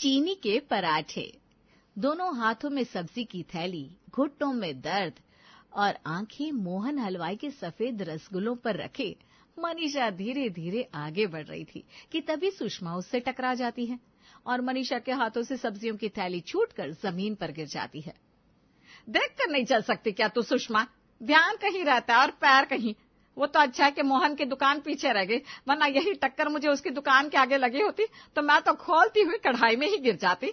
चीनी के पराठे। दोनों हाथों में सब्जी की थैली, घुटनों में दर्द और आंखें मोहन हलवाई के सफेद रसगुल्लों पर रखे मनीषा धीरे धीरे आगे बढ़ रही थी कि तभी सुषमा उससे टकरा जाती है और मनीषा के हाथों से सब्जियों की थैली छूटकर जमीन पर गिर जाती है। देख कर नहीं चल सकती क्या तू सुषमा? ध्यान कहीं रहता है और पैर कहीं। वो तो अच्छा है कि मोहन की दुकान पीछे रह गई, वरना यही टक्कर मुझे उसकी दुकान के आगे लगी होती तो मैं तो खोलती हुई कढ़ाई में ही गिर जाती।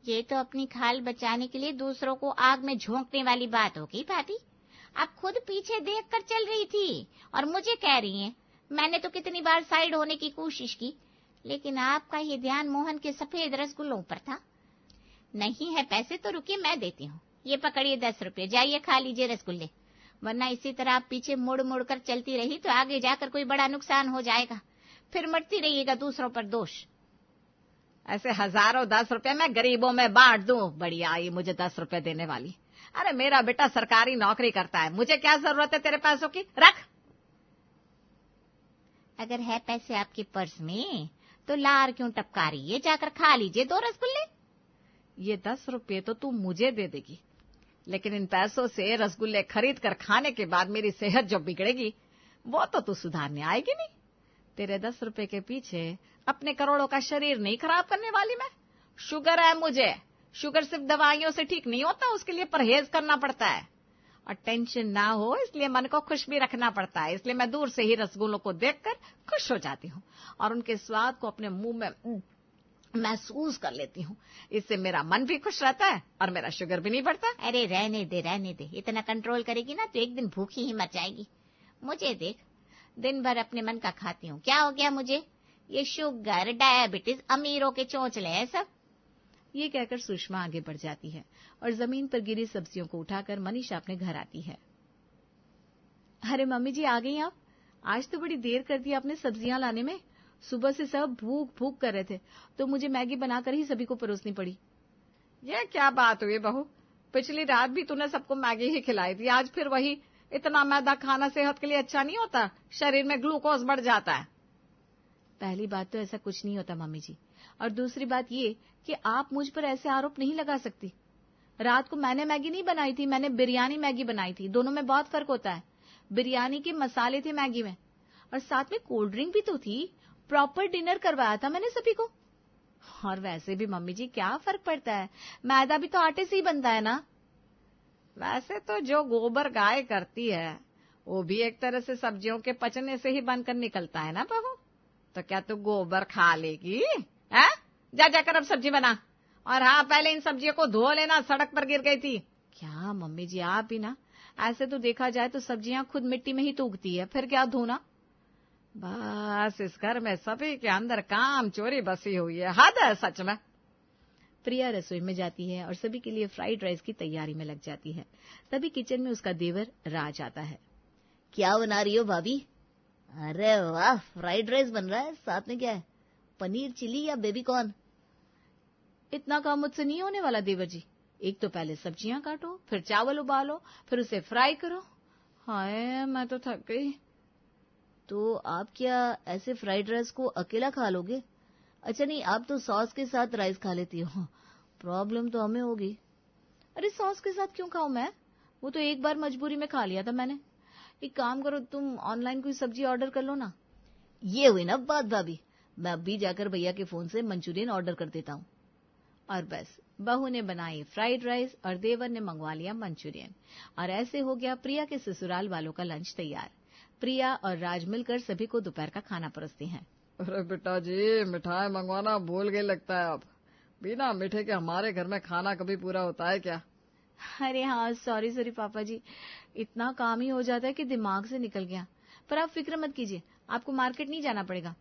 ये तो अपनी खाल बचाने के लिए दूसरों को आग में झोंकने वाली बात होगी भाभी। आप खुद पीछे देखकर चल रही थी और मुझे कह रही हैं। मैंने तो कितनी बार साइड होने की कोशिश की, लेकिन आपका ये ध्यान मोहन के सफेद रसगुल्लों पर था। नहीं है पैसे तो रुकिए, मैं देती हूँ। ये पकड़िए 10 रुपये, जाइए खा लीजिए रसगुल्ले, वरना इसी तरह आप पीछे मुड़ मुड़ कर चलती रही तो आगे जाकर कोई बड़ा नुकसान हो जाएगा, फिर मरती रहिएगा दूसरों पर दोष। ऐसे हजारों 10 रुपए मैं गरीबों में बांट दूं, बढ़िया आई मुझे 10 रुपए देने वाली। अरे मेरा बेटा सरकारी नौकरी करता है, मुझे क्या जरूरत है तेरे पैसों की? रख। अगर है पैसे आपके पर्स में तो लार क्यों टपका रही है? जाकर खा लीजिए 2 रसगुल्ले। ये 10 रुपये तो तू मुझे दे देगी, लेकिन इन पैसों से रसगुल्ले खरीद कर खाने के बाद मेरी सेहत जो बिगड़ेगी वो तो तू सुधारने आएगी नहीं। तेरे 10 रुपए के पीछे अपने करोड़ों का शरीर नहीं खराब करने वाली मैं। शुगर है मुझे, शुगर सिर्फ दवाइयों से ठीक नहीं होता, उसके लिए परहेज करना पड़ता है। और टेंशन ना हो इसलिए मन को खुश भी रखना पड़ता है, इसलिए मैं दूर से ही रसगुल्लों को देखकर खुश हो जाती हूँ और उनके स्वाद को अपने मुंह में महसूस कर लेती हूँ। इससे मेरा मन भी खुश रहता है और मेरा शुगर भी नहीं बढ़ता। अरे रहने दे, इतना कंट्रोल करेगी ना तो एक दिन भूखी ही मर जाएगी। मुझे देख, दिन भर अपने मन का खाती हूँ, क्या हो गया मुझे? ये शुगर, डायबिटीज, अमीरों के चोंचले हैं सब। ये कहकर सुषमा आगे बढ़ जाती है और जमीन पर गिरी सब्जियों को उठाकर मनीषा अपने घर आती है। अरे मम्मी जी आ गई आप? आज तो बड़ी देर कर दी आपने सब्जियां लाने में। सुबह से सब भूख भूख कर रहे थे तो मुझे मैगी बनाकर ही सभी को परोसनी पड़ी। ये क्या बात हुई बहू? पिछली रात भी तूने सबको मैगी ही खिलाई थी, आज फिर वही? इतना मैदा खाना सेहत के लिए अच्छा नहीं होता, शरीर में ग्लूकोज बढ़ जाता है। पहली बात तो ऐसा कुछ नहीं होता मम्मी जी, और दूसरी बात ये कि आप मुझ पर ऐसे आरोप नहीं लगा सकती। रात को मैंने मैगी नहीं बनाई थी, मैंने बिरयानी मैगी बनाई थी। दोनों में बहुत फर्क होता है। बिरयानी के मसाले थे मैगी में और साथ में कोल्ड ड्रिंक भी तो थी। प्रॉपर डिनर करवाया था मैंने सभी को। और वैसे भी मम्मी जी क्या फर्क पड़ता है, मैदा भी तो आटे से ही बनता है ना। वैसे तो जो गोबर गाय करती है वो भी एक तरह से सब्जियों के पचने से ही बनकर निकलता है ना बहू। तो क्या तू गोबर खा लेगी? है? जा जाकर अब सब्जी बना। और हाँ, पहले इन सब्जियों को धो लेना, सड़क पर गिर गई थी। क्या मम्मी जी आप भी ना, ऐसे तो देखा जाए तो सब्जियां खुद मिट्टी में ही तो उगती है, फिर क्या धोना। बस इस घर में सभी के अंदर काम चोरी बसी हुई है, हद है सच में। प्रिया रसोई में जाती है और सभी के लिए फ्राइड राइस की तैयारी में लग जाती है। तभी किचन में उसका देवर राज आता है। क्या बना रही हो भाभी? अरे वाह, फ्राइड राइस बन रहा है, साथ में क्या है? पनीर चिली या बेबी कॉर्न? इतना काम मुझसे नहीं होने वाला देवर जी। एक तो पहले सब्जियां काटो, फिर चावल उबालो, फिर उसे फ्राई करो। हाय मैं तो थक गई। तो आप क्या ऐसे फ्राइड राइस को अकेला खा लोगे? अच्छा नहीं, आप तो सॉस के साथ राइस खा लेती हो, प्रॉब्लम तो हमें होगी। अरे सॉस के साथ क्यों खाऊं मैं? वो तो एक बार मजबूरी में खा लिया था मैंने। एक काम करो, तुम ऑनलाइन कोई सब्जी ऑर्डर कर लो ना। ये हुई ना बात भाभी, मैं अभी जाकर भैया के फोन से मंचूरियन ऑर्डर कर देता हूँ। और बस बहू ने बनाई फ्राइड राइस और देवर ने मंगवा लिया मंचूरियन, और ऐसे हो गया प्रिया के ससुराल वालों का लंच तैयार। प्रिया और राज मिलकर सभी को दोपहर का खाना परोसते हैं। अरे बेटा जी, मिठाई मंगवाना भूल गई लगता है। अब बिना मीठे के हमारे घर में खाना कभी पूरा होता है क्या? अरे हाँ, सॉरी पापा जी, इतना काम ही हो जाता है कि दिमाग से निकल गया। पर आप फिक्र मत कीजिए, आपको मार्केट नहीं जाना पड़ेगा।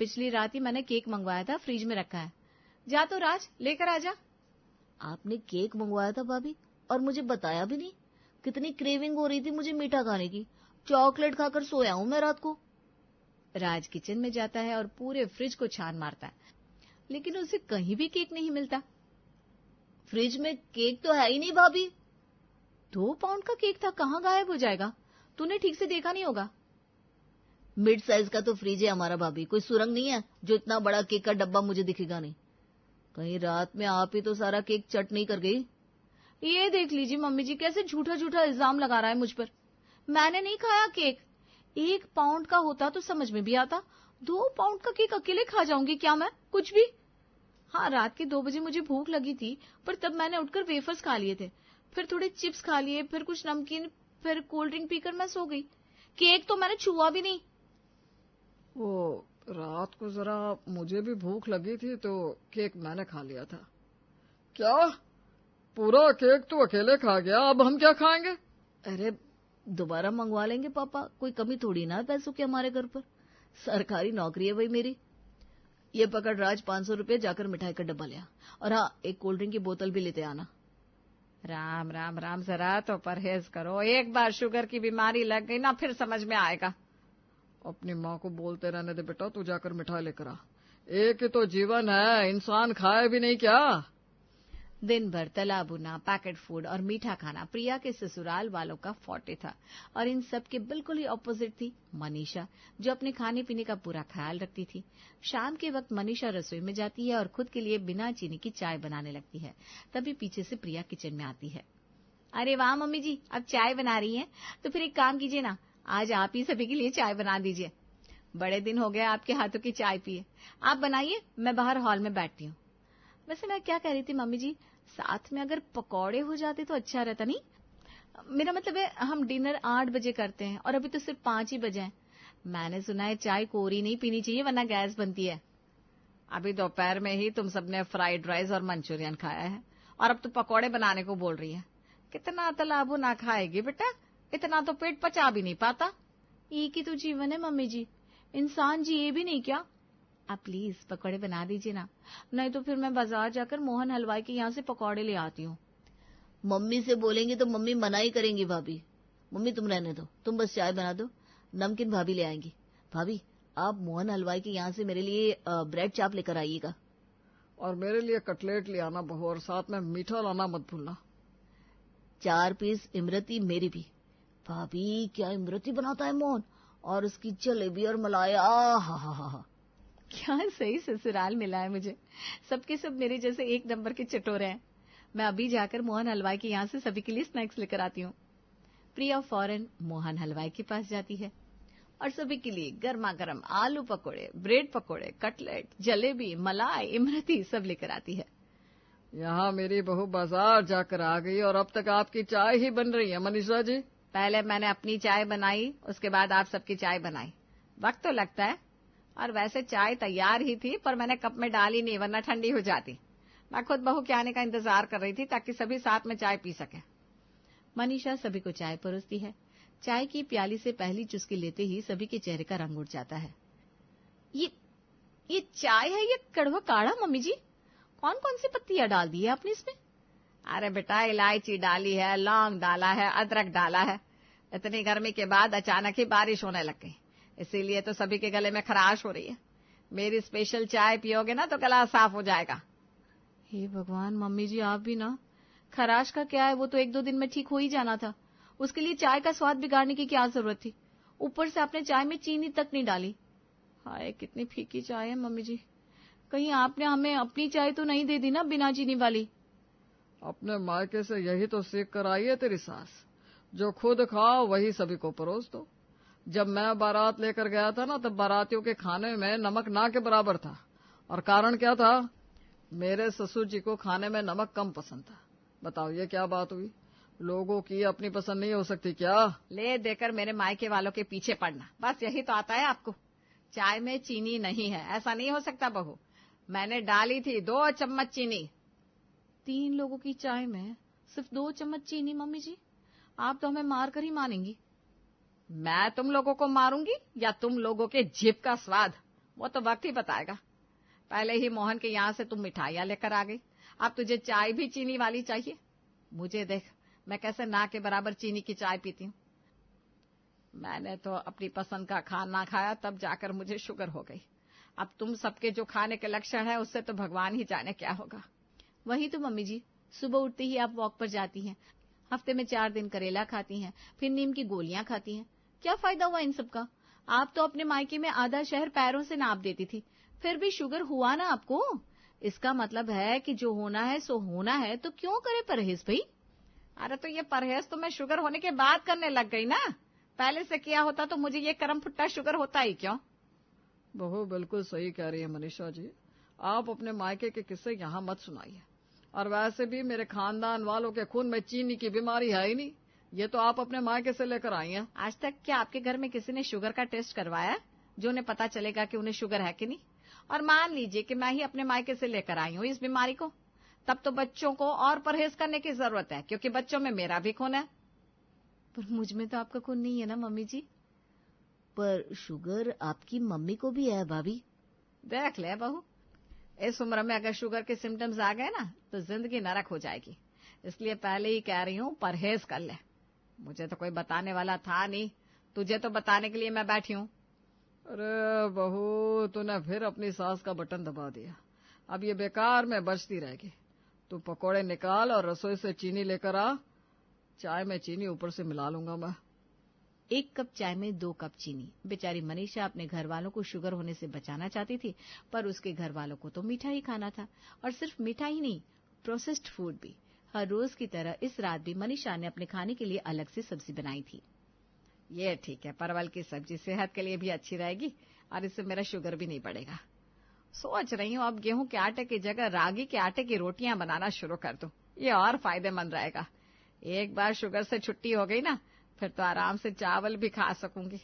पिछली रात ही मैंने केक मंगवाया था, फ्रिज में रखा है। जा तो राज, लेकर आ जा। आपने केक मंगवाया था भाभी और मुझे बताया भी नहीं? कितनी क्रेविंग हो रही थी मुझे मीठा खाने की, चॉकलेट खाकर सोया हूं मैं रात को। राज किचन में जाता है और पूरे फ्रिज को छान मारता है, लेकिन उसे कहीं भी केक नहीं मिलता। फ्रिज में केक तो है ही नहीं भाभी। 2 पाउंड का केक था, कहाँ गायब हो जाएगा? तूने ठीक से देखा नहीं होगा। मिड साइज का तो फ्रिज है हमारा भाभी, कोई सुरंग नहीं है जो इतना बड़ा केक का डब्बा मुझे दिखेगा नहीं। कहीं रात में आप ही तो सारा केक चट नहीं कर गई? ये देख लीजिए मम्मी जी, कैसे झूठा झूठा इल्जाम लगा रहा है मुझ पर। मैंने नहीं खाया केक। 1 पाउंड का होता तो समझ में भी आता। 2 पाउंड का केक अकेले खा जाऊंगी क्या मैं? कुछ भी। हाँ, रात के 2 बजे मुझे भूख लगी थी, पर तब मैंने उठकर वेफर्स खा लिए थे, फिर थोड़े चिप्स खा लिए, फिर कुछ नमकीन, फिर कोल्ड ड्रिंक पीकर मैं सो गई। केक तो मैंने छुआ भी नहीं। वो रात को जरा मुझे भी भूख लगी थी तो केक मैंने खा लिया था। क्या? पूरा केक तो अकेले खा गया, अब हम क्या खाएंगे? अरे दोबारा मंगवा लेंगे पापा, कोई कमी थोड़ी ना है पैसों की हमारे घर पर। सरकारी नौकरी है भाई मेरी। ये पकड़ राज, 500 रुपये, जाकर मिठाई का डब्बा ले आ। और हाँ, एक कोल्ड ड्रिंक की बोतल भी लेते आना। राम राम राम, जरा तो परहेज करो। एक बार शुगर की बीमारी लग गई ना, फिर समझ में आएगा। अपनी माँ को बोलते रहने दे बेटा, तू जाकर मिठाई लेकर आ। एक ही तो जीवन है, इंसान खाए भी नहीं क्या? दिन भर तला भुना, पैकेट फूड और मीठा खाना प्रिया के ससुराल वालों का फॉर्टे था। और इन सब के बिल्कुल ही ऑपोजिट थी मनीषा, जो अपने खाने पीने का पूरा ख्याल रखती थी। शाम के वक्त मनीषा रसोई में जाती है और खुद के लिए बिना चीनी की चाय बनाने लगती है। तभी पीछे से प्रिया किचन में आती है। अरे वाह मम्मी जी, अब चाय बना रही हैं, तो फिर एक काम कीजिए ना, आज आप ही सभी के लिए चाय बना दीजिए। बड़े दिन हो गए आपके हाथों की चाय पिए। आप बनाइए, मैं बाहर हॉल में बैठती हूँ। वैसे मैं क्या कह रही थी मम्मी जी, साथ में अगर पकौड़े हो जाते तो अच्छा रहता नहीं? मेरा मतलब है, हम डिनर 8 बजे करते हैं और अभी तो सिर्फ 5 ही बजे हैं। मैंने सुना है चाय कोरी नहीं पीनी चाहिए वरना गैस बनती है। अभी दोपहर में ही तुम सबने फ्राइड राइस और मंचूरियन खाया है और अब तो पकौड़े बनाने को बोल रही है। कितना तलाबू ना खाएगी बेटा, इतना तो पेट पचा भी नहीं पाता। एक ही तो जीवन है मम्मी जी, इंसान जिए भी नहीं क्या? आप प्लीज पकौड़े बना दीजिए ना, नहीं तो फिर मैं बाजार जाकर मोहन हलवाई के यहाँ से पकौड़े ले आती हूँ। मम्मी से बोलेंगे तो मम्मी मना ही करेंगी। भाभी, मम्मी तुम रहने दो, तुम बस चाय बना दो, नमकीन भाभी ले आएंगी। भाभी, आप मोहन हलवाई के यहाँ से मेरे लिए ब्रेड चाप लेकर आइएगा। और मेरे लिए कटलेट ले आना बहू, और साथ में मीठा लाना मत भूलना। 4 पीस इमरती मेरी भी। भाभी, क्या इमरती बनाता है मोहन, और उसकी जलेबी और मलाई, आ हा हा हा। क्या सही ससुराल मिला है मुझे, सबके सब मेरे जैसे एक नंबर के चटोरे हैं। मैं अभी जाकर मोहन हलवाई के यहाँ से सभी के लिए स्नैक्स लेकर आती हूँ। प्रिया फौरन मोहन हलवाई के पास जाती है और सभी के लिए गर्मा गर्म आलू पकौड़े, ब्रेड पकौड़े, कटलेट, जलेबी, मलाई, इमरती सब लेकर आती है। यहाँ मेरी बहू बाजार जाकर आ गई और अब तक आपकी चाय ही बन रही है मनीषा जी। पहले मैंने अपनी चाय बनाई, उसके बाद आप सबकी चाय बनाई। वक्त तो लगता है, और वैसे चाय तैयार ही थी पर मैंने कप में डाली नहीं वरना ठंडी हो जाती। मैं खुद बहू के आने का इंतजार कर रही थी ताकि सभी साथ में चाय पी सके। मनीषा सभी को चाय परोसती है। चाय की प्याली से पहली चुस्की लेते ही सभी के चेहरे का रंग उठ जाता है। ये चाय है, ये कड़वा काढ़ा मम्मी जी? कौन कौन सी पत्तियां डाल दी है आपने इसमें? अरे बेटा, इलायची डाली है, लौंग डाला है, अदरक डाला है। इतनी गर्मी के बाद अचानक ही बारिश होने लग गई, इसीलिए तो सभी के गले में खराश हो रही है। मेरी स्पेशल चाय पियोगे ना तो गला साफ हो जाएगा। हे भगवान मम्मी जी, आप भी ना। खराश का क्या है, वो तो 1-2 दिन में ठीक हो ही जाना था। उसके लिए चाय का स्वाद बिगाड़ने की क्या जरूरत थी? ऊपर से आपने चाय में चीनी तक नहीं डाली। हाय, कितनी फीकी चाय है मम्मी जी। कहीं आपने हमें अपनी चाय तो नहीं दे दी ना बिना चीनी वाली? अपने मायके से यही तो सीख कर आई है तेरी सास, जो खुद खाओ वही सभी को परोस दो। जब मैं बारात लेकर गया था ना, तब बारातियों के खाने में नमक ना के बराबर था। और कारण क्या था? मेरे ससुर जी को खाने में नमक कम पसंद था। बताओ ये क्या बात हुई? लोगों की अपनी पसंद नहीं हो सकती क्या? ले देकर मेरे मायके वालों के पीछे पड़ना, बस यही तो आता है आपको। चाय में चीनी नहीं है, ऐसा नहीं हो सकता बहू। मैंने डाली थी 2 चम्मच चीनी। 3 लोगों की चाय में सिर्फ 2 चम्मच चीनी? मम्मी जी, आप तो हमें मार कर ही मानेंगी। मैं तुम लोगों को मारूंगी या तुम लोगों के जीभ का स्वाद, वो तो वक्त ही बताएगा। पहले ही मोहन के यहाँ से तुम मिठाइयां लेकर आ गई, अब तुझे चाय भी चीनी वाली चाहिए। मुझे देख, मैं कैसे ना के बराबर चीनी की चाय पीती हूँ। मैंने तो अपनी पसंद का खाना खाया, तब जाकर मुझे शुगर हो गई। अब तुम सबके जो खाने के लक्षण है, उससे तो भगवान ही जाने क्या होगा। वही तो मम्मी जी, सुबह उठते ही आप वॉक पर जाती हैं, हफ्ते में 4 दिन करेला खाती हैं, फिर नीम की गोलियां खाती हैं। क्या फायदा हुआ इन सब का? आप तो अपने मायके में आधा शहर पैरों से नाप देती थी, फिर भी शुगर हुआ ना आपको। इसका मतलब है कि जो होना है सो होना है, तो क्यों करे परहेज भाई? अरे तो ये परहेज तो मैं शुगर होने के बाद करने लग गई ना, पहले से किया होता तो मुझे ये करम फुट्टा शुगर होता ही क्यों? बहू बिल्कुल सही कह रही है मनीषा जी, आप अपने मायके के किस्से यहाँ मत सुनाइए। और वैसे भी मेरे खानदान वालों के खून में चीनी की बीमारी है ही नहीं, ये तो आप अपने मायके से लेकर आई हैं। आज तक क्या आपके घर में किसी ने शुगर का टेस्ट करवाया जो उन्हें पता चलेगा कि उन्हें शुगर है कि नहीं? और मान लीजिए कि मैं ही अपने मायके से लेकर आई हूँ इस बीमारी को, तब तो बच्चों को और परहेज करने की जरूरत है, क्योंकि बच्चों में मेरा भी खून है। पर मुझ में तो आपका खून नहीं है ना मम्मी जी। पर शुगर आपकी मम्मी को भी है भाभी। देख ले बहू, इस उम्र में अगर शुगर के सिम्टम्स आ गए ना तो जिंदगी नरक हो जाएगी, इसलिए पहले ही कह रही हूँ परहेज कर ले। मुझे तो कोई बताने वाला था नहीं, तुझे तो बताने के लिए मैं बैठी हूँ। अरे बहू, तूने फिर अपनी सास का बटन दबा दिया, अब ये बेकार में बचती रहेगी। तू पकोड़े निकाल और रसोई से चीनी लेकर आ, चाय में चीनी ऊपर से मिला लूंगा मैं। 1 कप चाय में 2 कप चीनी। बेचारी मनीषा अपने घर वालों को शुगर होने से बचाना चाहती थी, पर उसके घर वालों को तो मीठा ही खाना था, और सिर्फ मीठा ही नहीं, प्रोसेस्ड फूड भी। हर रोज की तरह इस रात भी मनीषा ने अपने खाने के लिए अलग से सब्जी बनाई थी। ये ठीक है, परवल की सब्जी सेहत के लिए भी अच्छी रहेगी और इससे मेरा शुगर भी नहीं बढ़ेगा। सोच रही हूँ अब गेहूं के आटे की जगह रागी के आटे की रोटियां बनाना शुरू कर दूं, ये और फायदेमंद रहेगा। एक बार शुगर से छुट्टी हो गई ना, फिर तो आराम से चावल भी खा सकूंगी।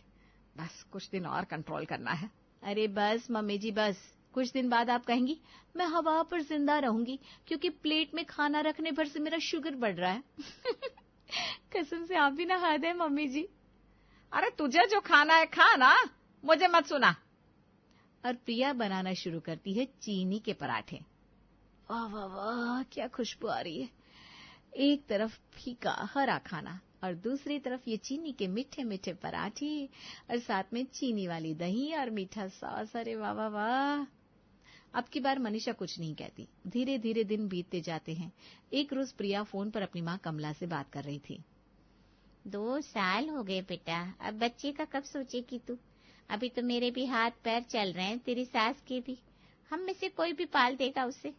बस कुछ दिन और कंट्रोल करना है। अरे बस मम्मी जी बस, कुछ दिन बाद आप कहेंगी मैं हवा पर जिंदा रहूंगी क्योंकि प्लेट में खाना रखने भर से मेरा शुगर बढ़ रहा है। कसम से आप भी ना हद है मम्मी जी। अरे तुझे जो खाना है खा ना, मुझे मत सुना। और प्रिया बनाना शुरू करती है चीनी के पराठे। वाह वाह वाह, क्या खुशबू आ रही है। एक तरफ फीका हरा खाना और दूसरी तरफ ये चीनी के मीठे मीठे पराठे, और साथ में चीनी वाली दही और मीठा सॉस। अरे वाह वाह वाह। अब की बार मनीषा कुछ नहीं कहती। धीरे धीरे दिन बीतते जाते हैं। एक रोज प्रिया फोन पर अपनी माँ कमला से बात कर रही थी। 2 साल हो गए बेटा, अब बच्चे का कब सोचेगी तू? अभी तो मेरे भी हाथ पैर चल रहे हैं, तेरी सास के भी। हम में से कोई भी पाल देगा उसे।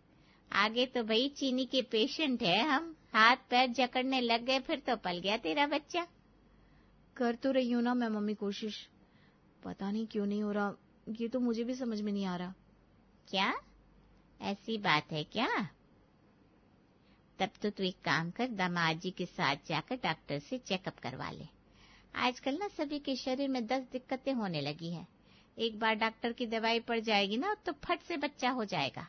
आगे तो भाई चीनी के पेशेंट है हम, हाथ पैर जकड़ने लग गए फिर तो पल गया तेरा बच्चा। कर तो रही हूँ ना मैं मम्मी कोशिश, पता नहीं क्यों नहीं हो रहा, ये तो मुझे भी समझ में नहीं आ रहा। क्या ऐसी बात है क्या? तब तो तू एक काम कर, दामाद जी के साथ जाकर डॉक्टर से चेकअप करवा ले। आजकल ना सभी के शरीर में 10 दिक्कतें होने लगी है। एक बार डॉक्टर की दवाई पड़ जाएगी ना तो फट से बच्चा हो जाएगा।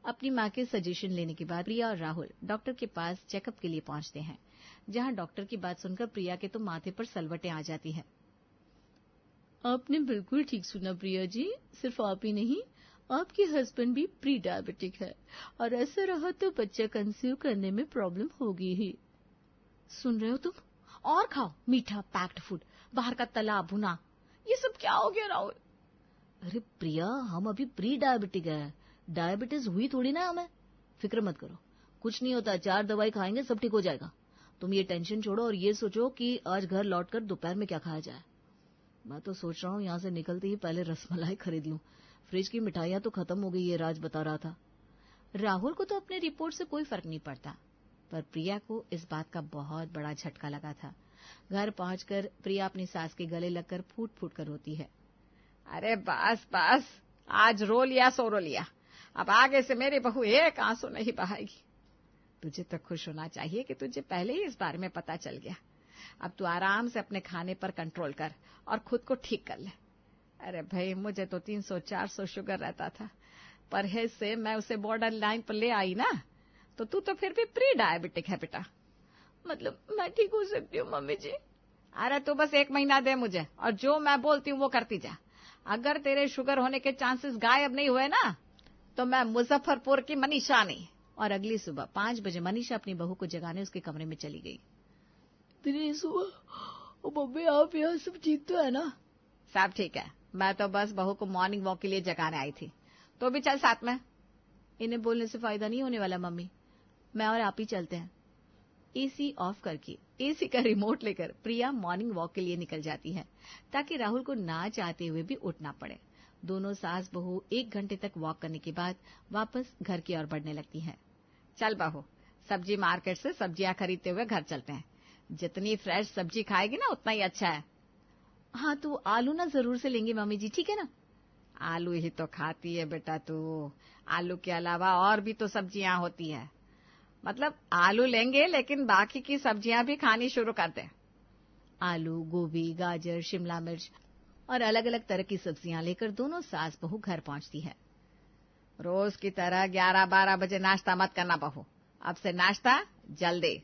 अपनी माँ के सजेशन लेने के बाद प्रिया और राहुल डॉक्टर के पास चेकअप के लिए पहुंचते हैं, जहां डॉक्टर की बात सुनकर प्रिया के तो माथे पर सलवटें आ जाती है। आपने बिल्कुल ठीक सुना प्रिया जी, सिर्फ आप ही नहीं, आपके हस्बैंड भी प्री डायबिटिक है, और ऐसा रहा तो बच्चा कंसीव करने में प्रॉब्लम होगी ही। सुन रहे हो तुम? और खाओ मीठा पैक्ड फूड, बाहर का तला भुना, ये सब क्या हो गया राहुल? अरे प्रिया, हम अभी प्री डायबिटिक है, डायबिटीज हुई थोड़ी ना हमें। फिक्र मत करो, कुछ नहीं होता, 4 दवाई खाएंगे सब ठीक हो जाएगा। तुम ये टेंशन छोड़ो और ये सोचो कि आज घर लौटकर दोपहर में क्या खाया जाए। मैं तो सोच रहा हूँ यहाँ से निकलते ही पहले रसमलाई खरीद लूं, फ्रिज की मिठाइयां तो खत्म हो गई, ये राज बता रहा था। राहुल को तो अपने रिपोर्ट से कोई फर्क नहीं पड़ता, पर प्रिया को इस बात का बहुत बड़ा झटका लगा था। घर पहुंचकर प्रिया अपनी सास के गले लगकर फूट फूट कर रोती है। अरे बस बस, आज रो लिया सो रो लिया, अब आगे से मेरी बहू एक आंसू नहीं बहाएगी। तुझे तो खुश होना चाहिए कि तुझे पहले ही इस बारे में पता चल गया। अब तू आराम से अपने खाने पर कंट्रोल कर और खुद को ठीक कर ले। अरे भाई, मुझे तो 300-400 शुगर रहता था, परहेज से मैं उसे बॉर्डर लाइन पर ले आई ना, तो तू तो फिर भी प्री डायबिटिक है बेटा। मतलब मैं ठीक हो सकती हूँ मम्मी जी? अरे तू बस 1 महीना दे मुझे, और जो मैं बोलती हूँ वो करती जा। अगर तेरे शुगर होने के चांसेस गायब नहीं हुए ना, तो मैं मुजफ्फरपुर की मनीषा नहीं। और अगली सुबह 5 बजे मनीषा अपनी बहू को जगाने उसके कमरे में चली गई। इतनी सुबह? मम्मी आप यहाँ सब ठीक तो है ना? सब ठीक है, मैं तो बस बहू को मॉर्निंग वॉक के लिए जगाने आई थी, तो भी चल साथ में। इन्हें बोलने से फायदा नहीं होने वाला मम्मी, मैं और आप ही चलते हैं। एसी ऑफ करके एसी का रिमोट लेकर प्रिया मॉर्निंग वॉक के लिए निकल जाती है, ताकि राहुल को ना चाहते हुए भी उठना पड़े। दोनों सास बहू 1 घंटे तक वॉक करने के बाद वापस घर की ओर बढ़ने लगती हैं। चल बहू, सब्जी मार्केट से सब्जियां खरीदते हुए घर चलते हैं। जितनी फ्रेश सब्जी खाएगी ना उतना ही अच्छा है। हाँ, तो आलू ना जरूर से लेंगे मम्मी जी, ठीक है ना? आलू ही तो खाती है बेटा तू। आलू के अलावा और भी तो सब्जियां होती है। मतलब आलू लेंगे लेकिन बाकी की सब्जियां भी खानी शुरू कर दें। आलू, गोभी, गाजर, शिमला मिर्च और अलग अलग तरह की सब्जियां लेकर दोनों सास बहू घर पहुंचती है। रोज की तरह 11-12 बजे नाश्ता मत करना बहू। अब से नाश्ता जल्दी।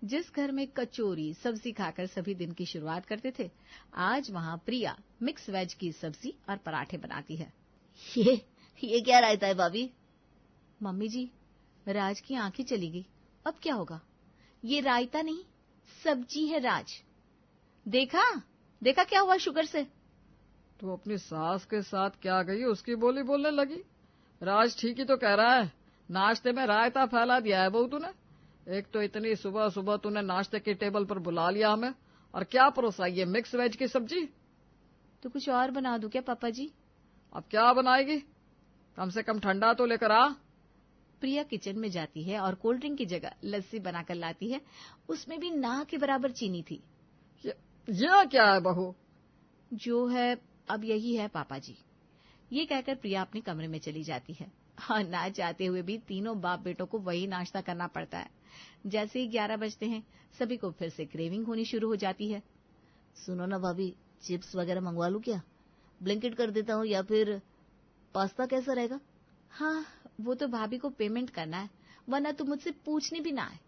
जिस घर में कचौरी सब्जी खाकर सभी दिन की शुरुआत करते थे, आज वहां प्रिया मिक्स वेज की सब्जी और पराठे बनाती है। ये क्या रायता है भाभी? मम्मी जी, राज की आंखें चली गई, अब क्या होगा? ये रायता नहीं, सब्जी है राज। देखा क्या हुआ शुगर से? तू अपनी सास के साथ क्या गई, उसकी बोली बोलने लगी। राज ठीक ही तो कह रहा है, नाश्ते में रायता फैला दिया है बहू तूने। एक तो इतनी सुबह सुबह तूने नाश्ते के टेबल पर बुला लिया हमें, और क्या परोसा ये मिक्स वेज की सब्जी। तो कुछ और बना दूं क्या पापा जी? अब क्या बनाएगी? कम से कम ठंडा तो लेकर आ। प्रिया किचन में जाती है और कोल्ड ड्रिंक की जगह लस्सी बनाकर लाती है। उसमें भी ना के बराबर चीनी थी। ये क्या है बहू? जो है अब यही है पापा जी। ये कहकर प्रिया अपने कमरे में चली जाती है। और ना चाहते हुए भी तीनों बाप बेटों को वही नाश्ता करना पड़ता है। जैसे ही 11 बजते हैं, सभी को फिर से क्रेविंग होनी शुरू हो जाती है। सुनो ना भाभी, चिप्स वगैरह मंगवा लूं क्या? ब्लिंकिट कर देता हूँ, या फिर पास्ता कैसा रहेगा? हाँ, वो तो भाभी को पेमेंट करना है, वरना तो मुझसे पूछने भी ना आए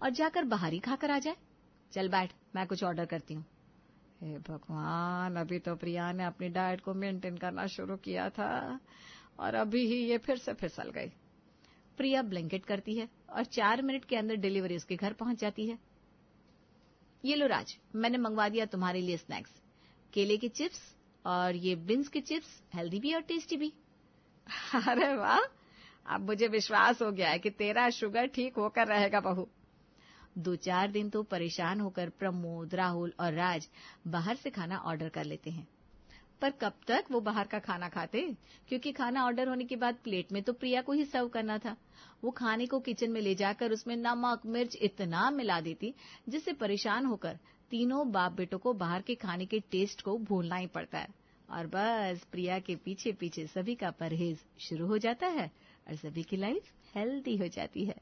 और जाकर बाहर ही खाकर आ जाए। चल बैठ, मैं कुछ ऑर्डर करती हूँ। हे भगवान, अभी तो प्रिया ने अपनी डाइट को मेंटेन करना शुरू किया था और अभी ही ये फिर से फिसल गई। प्रिया ब्लैंकेट करती है और 4 मिनट के अंदर डिलीवरी उसके घर पहुंच जाती है। ये लो राज, मैंने मंगवा दिया तुम्हारे लिए स्नैक्स, केले के चिप्स और ये बीन्स के चिप्स, हेल्दी भी और टेस्टी भी। अरे वाह, अब मुझे विश्वास हो गया है कि तेरा शुगर ठीक होकर रहेगा बहू। 2-4 दिन तो परेशान होकर प्रमोद, राहुल और राज बाहर से खाना ऑर्डर कर लेते हैं। पर कब तक वो बाहर का खाना खाते, क्योंकि खाना ऑर्डर होने के बाद प्लेट में तो प्रिया को ही सर्व करना था। वो खाने को किचन में ले जाकर उसमें नमक मिर्च इतना मिला देती, जिससे परेशान होकर तीनों बाप बेटों को बाहर के खाने के टेस्ट को भूलना ही पड़ता है। और बस प्रिया के पीछे पीछे सभी का परहेज शुरू हो जाता है और सभी की लाइफ हेल्दी हो जाती है।